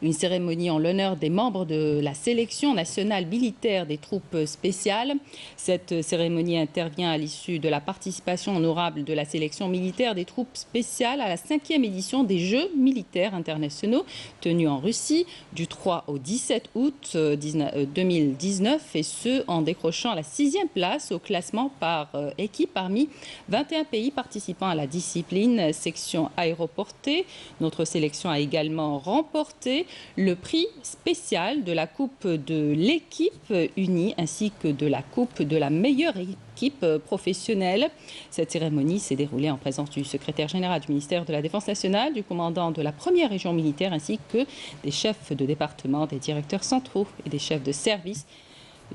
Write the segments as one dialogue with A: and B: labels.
A: Une cérémonie en l'honneur des membres de la sélection nationale militaire des troupes spéciales. Cette cérémonie intervient à l'issue de la participation honorable de la sélection militaire des troupes spéciales à la 5e édition des Jeux militaires internationaux tenus en Russie du 3 au 17 août 2019 et ce en décrochant la 6e place au classement par équipe parmi 21 pays participant à la discipline section aéroportée. Notre sélection a également remporté le prix spécial de la Coupe de l'équipe unie ainsi que de la Coupe de la meilleure équipe professionnelle. Cette cérémonie s'est déroulée en présence du secrétaire général du ministère de la Défense nationale, du commandant de la première région militaire ainsi que des chefs de département, des directeurs centraux et des chefs de service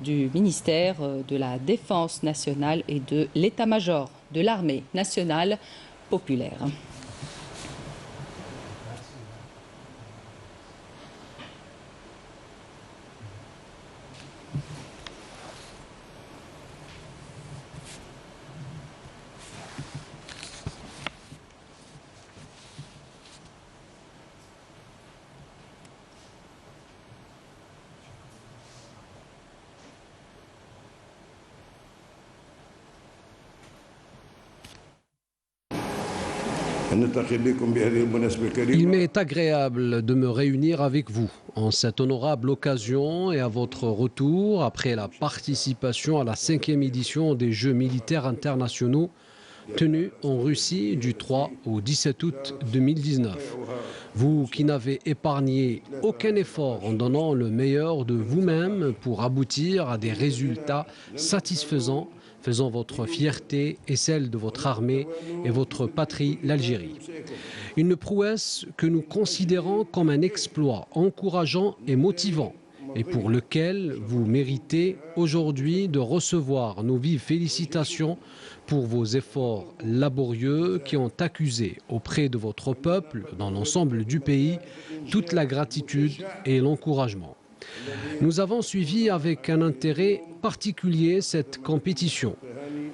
A: du ministère de la Défense nationale et de l'état-major de l'armée nationale populaire.
B: Il m'est agréable de me réunir avec vous en cette honorable occasion et à votre retour après la participation à la 5e édition des Jeux militaires internationaux tenus en Russie du 3 au 17 août 2019. Vous qui n'avez épargné aucun effort en donnant le meilleur de vous-même pour aboutir à des résultats satisfaisants, faisant votre fierté et celle de votre armée et votre patrie, l'Algérie. Une prouesse que nous considérons comme un exploit encourageant et motivant et pour lequel vous méritez aujourd'hui de recevoir nos vives félicitations pour vos efforts laborieux qui ont accusé auprès de votre peuple, dans l'ensemble du pays, toute la gratitude et l'encouragement. Nous avons suivi avec un intérêt particulier cette compétition,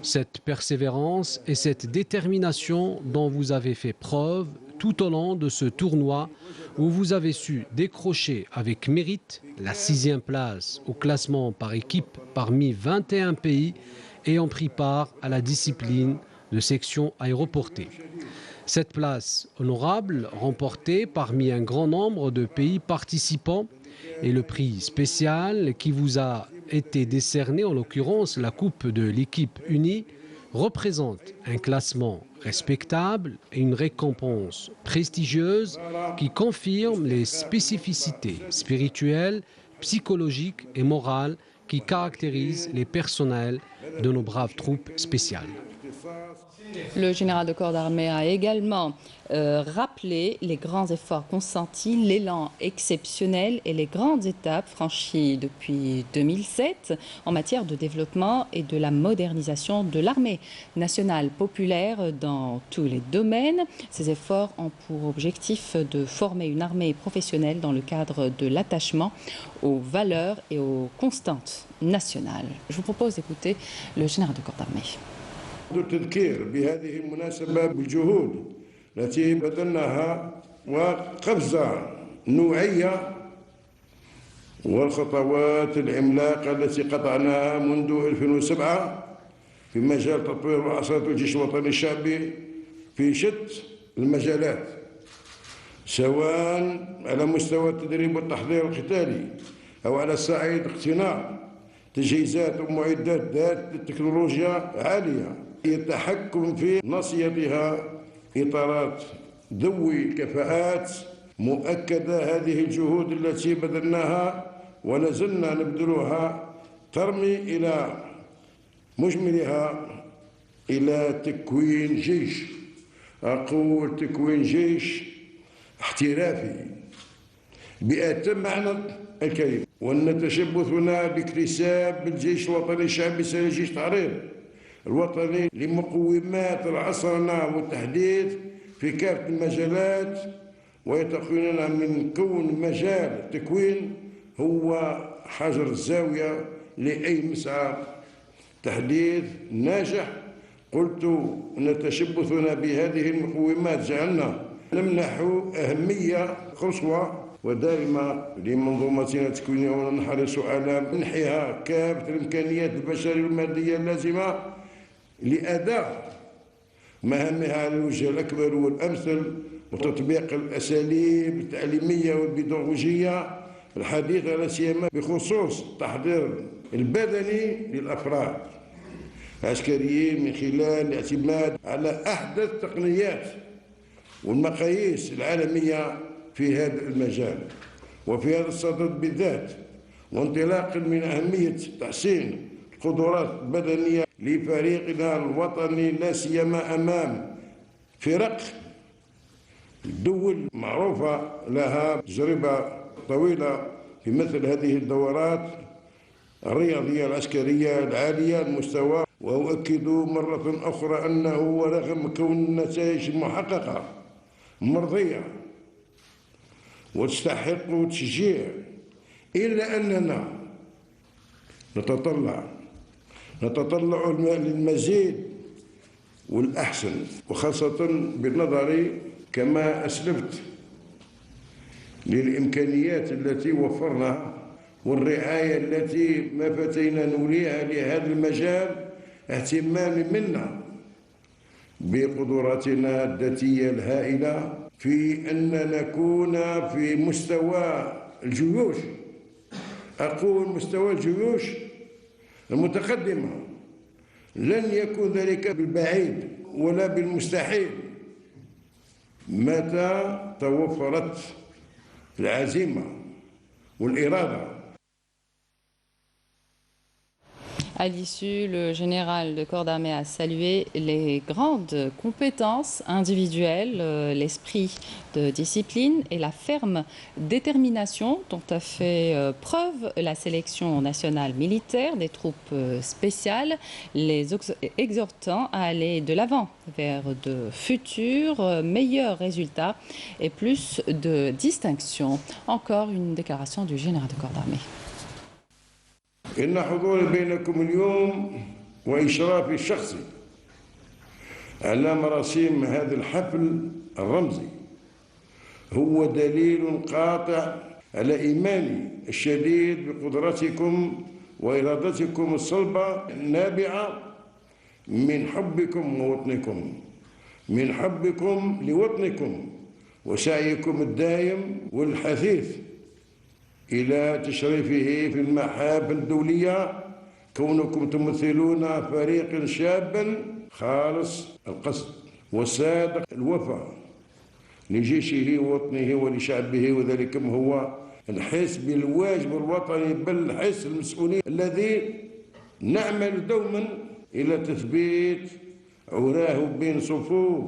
B: cette persévérance et cette détermination dont vous avez fait preuve tout au long de ce tournoi où vous avez su décrocher avec mérite la 6e place au classement par équipe parmi 21 pays ayant pris part à la discipline de section aéroportée. Cette place honorable, remportée parmi un grand nombre de pays participants, et le prix spécial qui vous a été décerné, en l'occurrence la Coupe de l'équipe unie, représente un classement respectable et une récompense prestigieuse qui confirme les spécificités spirituelles, psychologiques et morales qui caractérisent les personnels de nos braves troupes spéciales.
A: Le général de corps d'armée a également rappelé les grands efforts consentis, l'élan exceptionnel et les grandes étapes franchies depuis 2007 en matière de développement et de la modernisation de l'armée nationale populaire dans tous les domaines. Ces efforts ont pour objectif de former une armée professionnelle dans le cadre de l'attachement aux valeurs et aux constantes nationales. Je vous propose d'écouter le général de corps d'armée.
C: التذكير بهذه المناسبة بالجهود التي بذلناها وقفزة نوعية والخطوات العملاقة التي قطعناها منذ 2007 في مجال تطوير مؤسسات الجيش الوطني الشعبي في شتى المجالات سواء على مستوى التدريب والتحضير القتالي أو على صعيد اقتناء تجهيزات ومعدات ذات تكنولوجيا عالية التحكم في ناصيتها إطارات ذوي كفاءات مؤكدة. هذه الجهود التي بذلناها ولازلنا نبذلها ترمي إلى مجملها إلى تكوين جيش، أقول تكوين جيش احترافي بأتم معنى الكلمة، وأن تشبثنا باكتساب الجيش الوطني الشعبي سيد جيش تحرير الوطني لمقومات عصرنا والتحديث في كافة المجالات، ويتقننا من كون مجال التكوين هو حجر الزاوية لأي مسعى تحديث ناجح. قلت أن تشبثنا بهذه المقومات جعلنا نمنح أهمية قصوى ودائما لمنظومتنا التكوينية ونحرص على منحها كافة الإمكانيات البشرية والمادية اللازمة لأداء مهامها على الوجه الأكبر والأمثل وتطبيق الأساليب التعليمية والبيداغوجية الحديثة لا سيما بخصوص التحضير البدني للأفراد العسكريين من خلال الاعتماد على أحدث التقنيات والمقاييس العالمية في هذا المجال وفي هذا الصدد بالذات، وانطلاقا من أهمية تحسين القدرات البدنية لفريقنا الوطني لا سيما أمام فرق دول معروفة لها تجربة طويلة في مثل هذه الدورات الرياضية العسكرية العالية المستوى. وأؤكد مرة أخرى أنه رغم كون النتائج المحققة مرضية وتستحق تشجيع، إلا أننا نتطلع للمزيد والأحسن، وخاصة بالنظر كما أسلفت للإمكانيات التي وفرناها والرعاية التي ما فتينا نوليها لهذا المجال، اهتمام منا بقدراتنا الذاتية الهائلة في أن نكون في مستوى الجيوش، أقول مستوى الجيوش المتقدمة، لن يكون ذلك بالبعيد ولا بالمستحيل متى توفرت العزيمة والإرادة.
A: À l'issue, le général de corps d'armée a salué les grandes compétences individuelles, l'esprit de discipline et la ferme détermination dont a fait preuve la sélection nationale militaire des troupes spéciales, les exhortant à aller de l'avant vers de futurs meilleurs résultats et plus de distinctions. Encore une déclaration du général de corps d'armée.
C: إن حضوري بينكم اليوم وإشرافي الشخصي على مراسيم هذا الحفل الرمزي هو دليل قاطع على إيماني الشديد بقدرتكم وإرادتكم الصلبة النابعة من حبكم ووطنكم، من حبكم لوطنكم وسعيكم الدائم والحثيث إلى تشريفه في المحافل الدولية، كونكم تمثلون فريقا شابا خالص القصد وصادق الوفاء لجيشه ووطنه ولشعبه، وذلك هو الحس بالواجب الوطني بل الحس المسؤولية الذي نعمل دوما إلى تثبيت عراه بين صفوف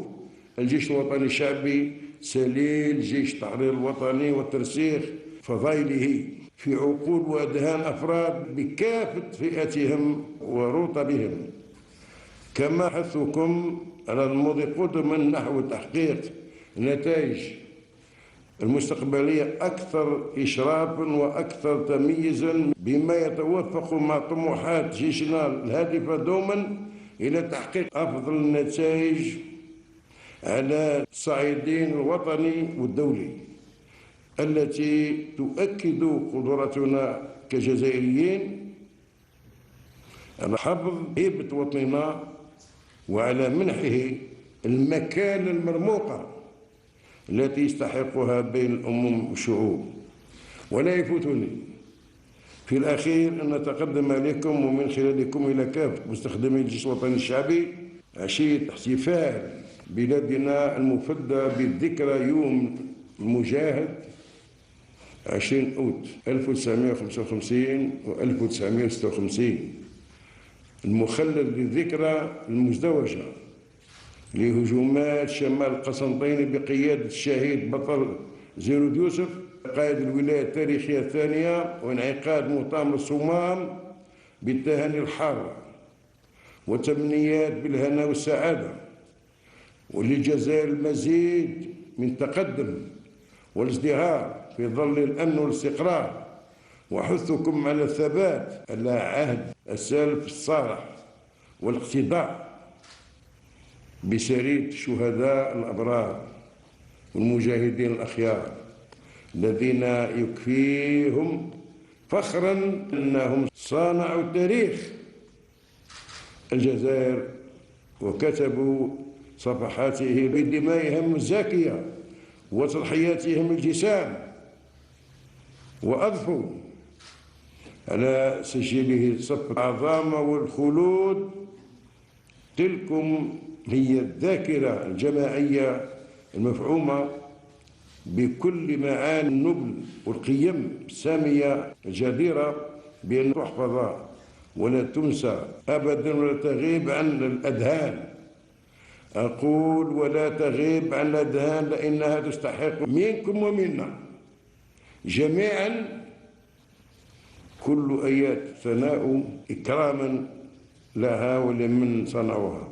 C: الجيش الوطني الشعبي سليل جيش التحرير الوطني وترسيخ فضائله في عقول وأذهان أفراد بكافة فئاتهم ورتبهم، كما حثكم على المضي قدما نحو تحقيق النتائج المستقبلية أكثر إشرافا وأكثر تمييزا بما يتوافق مع طموحات جيشنا الهادفة دوما إلى تحقيق أفضل النتائج على الصعيدين الوطني والدولي التي تؤكد قدرتنا كجزائريين على حفظ هيبة وطننا وعلى منحه المكانة المرموقة التي يستحقها بين الأمم والشعوب. ولا يفوتني في الأخير أن نتقدم إليكم ومن خلالكم إلى كافة مستخدمي الجيش الوطني الشعبي عشية احتفال بلادنا المفدى بالذكرى يوم المجاهد 20 أوت 1955 و 1956 المخلد للذكرى المزدوجة لهجومات شمال قسنطينة بقيادة الشهيد بطل زيرود يوسف قائد الولاية التاريخية الثانية، وانعقاد مؤتمر الصمام بالتهاني الحارة وتمنيات بالهنا والسعادة، وللجزائر المزيد من تقدم والازدهار في ظل الأمن والاستقرار، وحثكم على الثبات على عهد السلف الصالح والاقتداء بسرية الشهداء الأبرار والمجاهدين الأخيار الذين يكفيهم فخرا أنهم صانعوا تاريخ الجزائر وكتبوا صفحاته بدمائهم الزاكية وتضحياتهم الجسام، وأضفوا على سجله صف العظامة والخلود. تلكم هي الذاكرة الجماعية المفعومة بكل معاني النبل والقيم السامية الجديرة بأن تحفظ ولا تنسى أبدا ولا تغيب عن الأذهان. أقول ولا تغيب عن الأذهان لأنها تستحق منكم ومنا جميعا كل آيات ثناء إكراما لها ولمن صنعوها.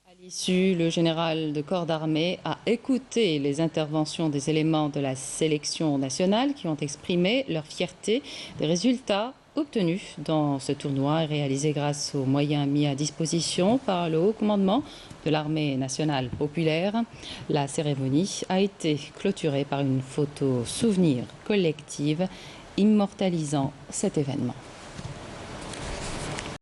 A: À l'issue, le général de corps d'armée a écouté les interventions des éléments de la sélection nationale qui ont exprimé leur fierté des résultats obtenus dans ce tournoi réalisé grâce aux moyens mis à disposition par le haut commandement de l'armée nationale populaire. La cérémonie a été clôturée par une photo souvenir collective immortalisant cet événement.